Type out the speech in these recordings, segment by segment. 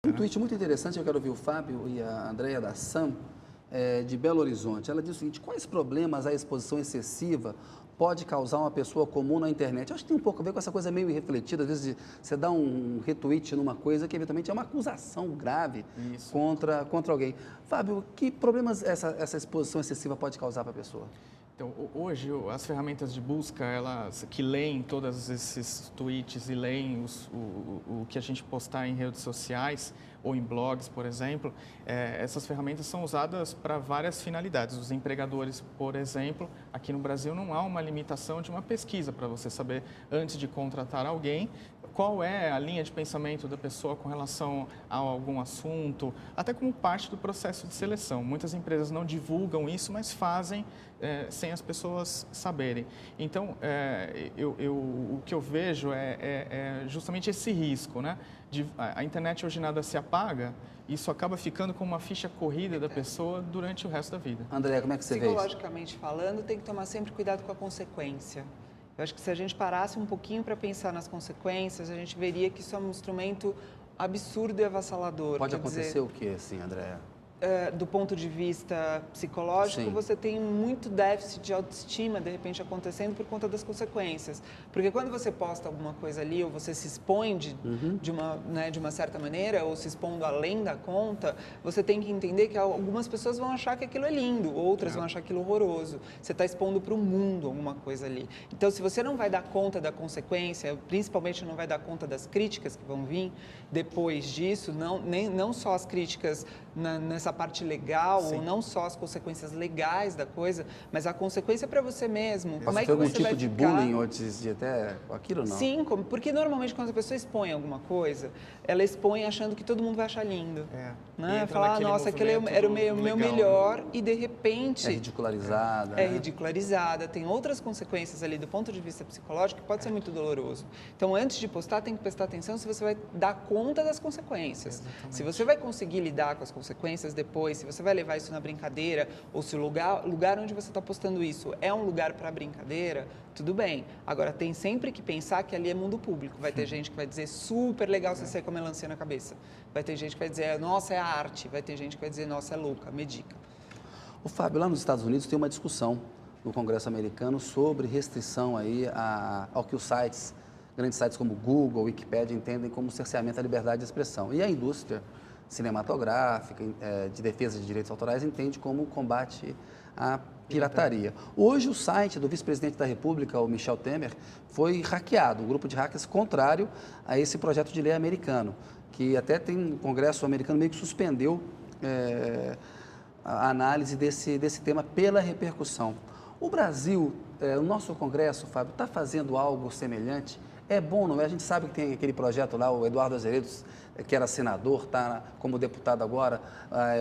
Um tweet muito interessante, eu quero ouvir o Fábio e a Andréia da SAM, de Belo Horizonte. Ela diz o seguinte: quais problemas a exposição excessiva pode causar uma pessoa comum na internet? Eu acho que tem um pouco a ver com essa coisa meio irrefletida, às vezes você dá um retweet numa coisa que eventualmente é uma acusação grave contra alguém. Fábio, que problemas essa exposição excessiva pode causar para a pessoa? Então, hoje, as ferramentas de busca, elas que leem todos esses tweets e leem o que a gente postar em redes sociais ou em blogs, por exemplo, essas ferramentas são usadas para várias finalidades. Os empregadores, por exemplo, aqui no Brasil não há uma limitação de uma pesquisa para você saber, antes de contratar alguém, qual é a linha de pensamento da pessoa com relação a algum assunto, até como parte do processo de seleção. Muitas empresas não divulgam isso, mas fazem sem as pessoas saberem. Então, o que eu vejo é justamente esse risco, né? A internet hoje nada se apaga, isso acaba ficando como uma ficha corrida da pessoa durante o resto da vida. André, como é que você vê isso? Psicologicamente falando, tem que tomar sempre cuidado com a consequência. Eu acho que se a gente parasse um pouquinho para pensar nas consequências, a gente veria que isso é um instrumento absurdo e avassalador. Pode acontecer o quê, assim, André? Do ponto de vista psicológico, Sim. Você tem muito déficit de autoestima, de repente, acontecendo por conta das consequências. Porque quando você posta alguma coisa ali, ou você se expõe de uma certa maneira, ou se expondo além da conta, você tem que entender que algumas pessoas vão achar que aquilo é lindo, outras vão achar aquilo horroroso. Você está expondo para o mundo alguma coisa ali. Então, se você não vai dar conta da consequência, principalmente não vai dar conta das críticas que vão vir depois disso, não só as críticas nessa parte legal, Sim. ou não só as consequências legais da coisa, mas a consequência para você mesmo. Como é que algum você tipo vai de ficar? bullying ou de até aquilo, não? Sim, porque normalmente quando a pessoa expõe alguma coisa, ela expõe achando que todo mundo vai achar lindo. Né? Falar, nossa, aquele era o meu melhor, e de repente... É ridicularizada. É ridicularizada, tem outras consequências ali do ponto de vista psicológico que pode ser muito doloroso. Então, antes de postar, tem que prestar atenção se você vai dar conta das consequências. Exatamente. Se você vai conseguir lidar com as consequências depois, se você vai levar isso na brincadeira, ou se o lugar onde você está postando isso é um lugar para brincadeira, tudo bem. Agora, tem sempre que pensar que ali é mundo público. Vai ter gente que vai dizer, super legal você sair com a melancia na cabeça. Vai ter gente que vai dizer, nossa, é arte. Vai ter gente que vai dizer, nossa, é louca, medica. O Fábio, lá nos Estados Unidos tem uma discussão no Congresso americano sobre restrição aí ao que os sites, grandes sites como Google, Wikipedia, entendem como cerceamento à liberdade de expressão. E a indústria cinematográfica, de defesa de direitos autorais, entende como combate à pirataria. Hoje, o site do vice-presidente da República, o Michel Temer, foi hackeado, um grupo de hackers contrário a esse projeto de lei americano, que até tem um Congresso americano meio que suspendeu a análise desse tema pela repercussão. O Brasil, o nosso Congresso, Fábio, está fazendo algo semelhante? É bom, não é? A gente sabe que tem aquele projeto lá, o Eduardo Azeredo, que era senador, está como deputado agora,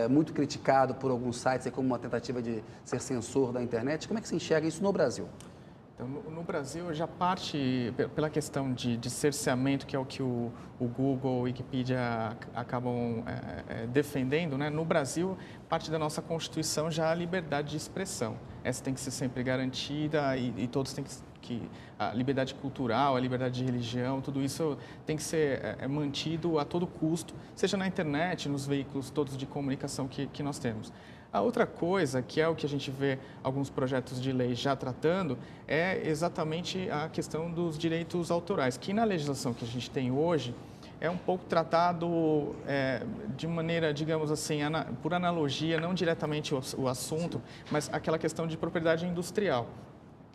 muito criticado por alguns sites como uma tentativa de ser censor da internet. Como é que se enxerga isso no Brasil? Então, no Brasil, já parte pela questão de cerceamento, que é o que o Google, o Wikipedia acabam defendendo, né? No Brasil, parte da nossa Constituição já há a liberdade de expressão. Essa tem que ser sempre garantida e todos têm que a liberdade cultural, a liberdade de religião, tudo isso tem que ser mantido a todo custo, seja na internet, nos veículos todos de comunicação que nós temos. A outra coisa, que é o que a gente vê alguns projetos de lei já tratando, é exatamente a questão dos direitos autorais, que na legislação que a gente tem hoje é um pouco tratado de maneira, digamos assim, por analogia, não diretamente o assunto, mas aquela questão de propriedade industrial.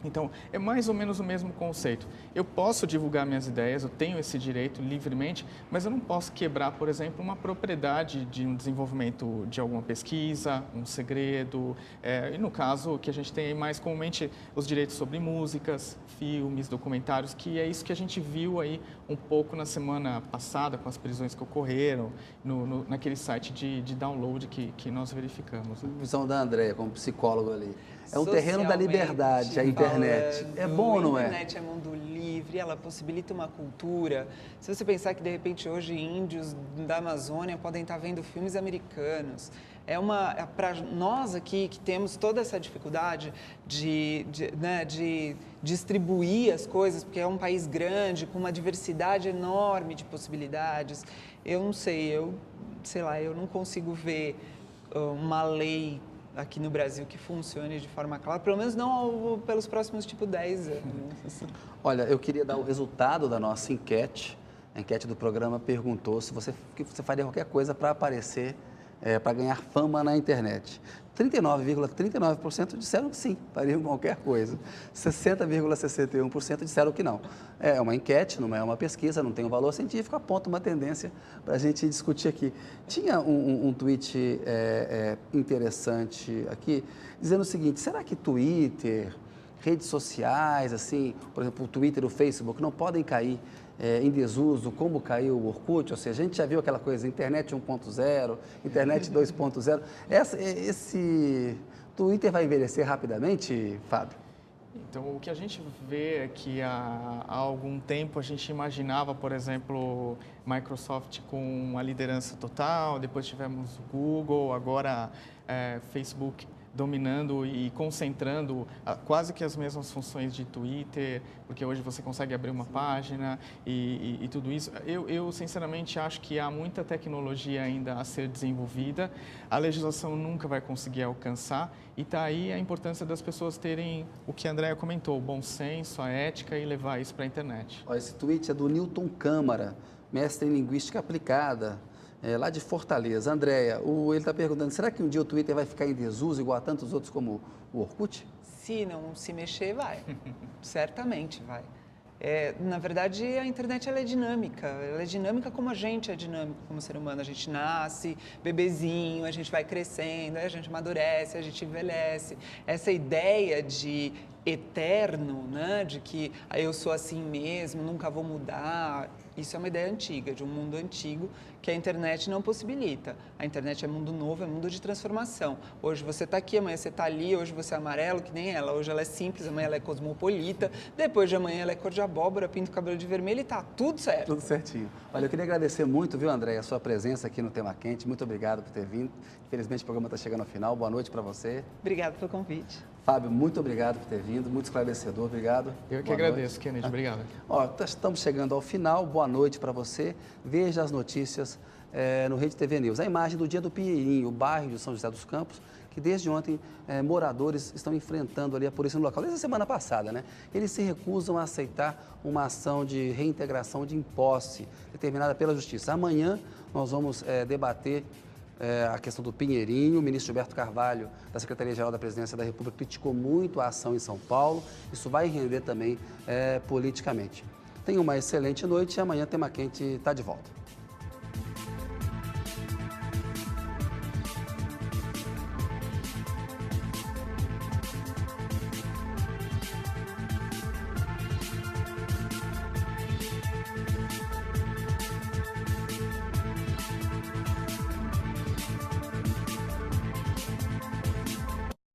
Então, é mais ou menos o mesmo conceito. Eu posso divulgar minhas ideias, eu tenho esse direito livremente, mas eu não posso quebrar, por exemplo, uma propriedade de um desenvolvimento de alguma pesquisa, um segredo. E no caso, que a gente tem mais comumente os direitos sobre músicas, filmes, documentários, que é isso que a gente viu aí um pouco na semana passada, com as prisões que ocorreram, naquele site de download que nós verificamos. Né? Visão da Andréia, como psicólogo ali. É um terreno da liberdade, a internet. É bom ou não é? A internet é mundo livre, ela possibilita uma cultura. Se você pensar que, de repente, hoje índios da Amazônia podem estar vendo filmes americanos, para nós aqui, que temos toda essa dificuldade de distribuir as coisas, porque é um país grande, com uma diversidade enorme de possibilidades, eu não sei, sei lá, eu não consigo ver uma lei aqui no Brasil que funcione de forma clara, pelo menos não pelos próximos, 10 anos. Olha, eu queria dar o resultado da nossa enquete. A enquete do programa perguntou se você faria qualquer coisa para aparecer, para ganhar fama na internet. 39,39% disseram que sim, fariam qualquer coisa. 60,61% disseram que não. É uma enquete, não é uma pesquisa, não tem um valor científico, aponta uma tendência para a gente discutir aqui. Tinha um tweet interessante aqui, dizendo o seguinte: será que Twitter, redes sociais, assim, por exemplo, o Twitter e o Facebook, não podem cair em desuso, como caiu o Orkut? Ou seja, a gente já viu aquela coisa, internet 1.0, internet 2.0. Esse Twitter vai envelhecer rapidamente, Fábio? Então, o que a gente vê é que há algum tempo a gente imaginava, por exemplo, Microsoft com a liderança total, depois tivemos o Google, agora Facebook dominando e concentrando quase que as mesmas funções de Twitter, porque hoje você consegue abrir uma página e tudo isso. Eu, sinceramente, acho que há muita tecnologia ainda a ser desenvolvida, a legislação nunca vai conseguir alcançar, e está aí a importância das pessoas terem o que a Andrea comentou, o bom senso, a ética e levar isso para a internet. Olha, esse tweet é do Newton Câmara, mestre em Linguística Aplicada, lá de Fortaleza. Andréia, ele está perguntando, será que um dia o Twitter vai ficar em desuso igual a tantos outros como o Orkut? Se não se mexer, vai. Certamente vai. Na verdade, a internet ela é dinâmica como a gente é dinâmico como ser humano. A gente nasce bebezinho, a gente vai crescendo, a gente amadurece, a gente envelhece. Essa ideia de eterno, né, de que eu sou assim mesmo, nunca vou mudar, isso é uma ideia antiga, de um mundo antigo que a internet não possibilita. A internet é mundo novo, é mundo de transformação. Hoje você está aqui, amanhã você está ali, hoje você é amarelo, que nem ela. Hoje ela é simples, amanhã ela é cosmopolita, depois de amanhã ela é cor de abóbora, pinta o cabelo de vermelho e tá tudo certo. Tudo certinho. Olha, eu queria agradecer muito, viu, Andréia, a sua presença aqui no Tema Quente. Muito obrigado por ter vindo. Infelizmente o programa está chegando ao final. Boa noite para você. Obrigada pelo convite. Fábio, muito obrigado por ter vindo, muito esclarecedor, obrigado. Eu que agradeço, Kennedy, obrigado. Estamos chegando ao final, boa noite para você. Veja as notícias no Rede TV News. A imagem do dia do Pinheirinho, o bairro de São José dos Campos, que desde ontem moradores estão enfrentando ali a polícia no local. Desde a semana passada, né? Eles se recusam a aceitar uma ação de reintegração de imposse determinada pela Justiça. Amanhã nós vamos debater a questão do Pinheirinho. O ministro Gilberto Carvalho, da Secretaria-Geral da Presidência da República, criticou muito a ação em São Paulo. Isso vai render também politicamente. Tenha uma excelente noite e amanhã Tema Quente está de volta.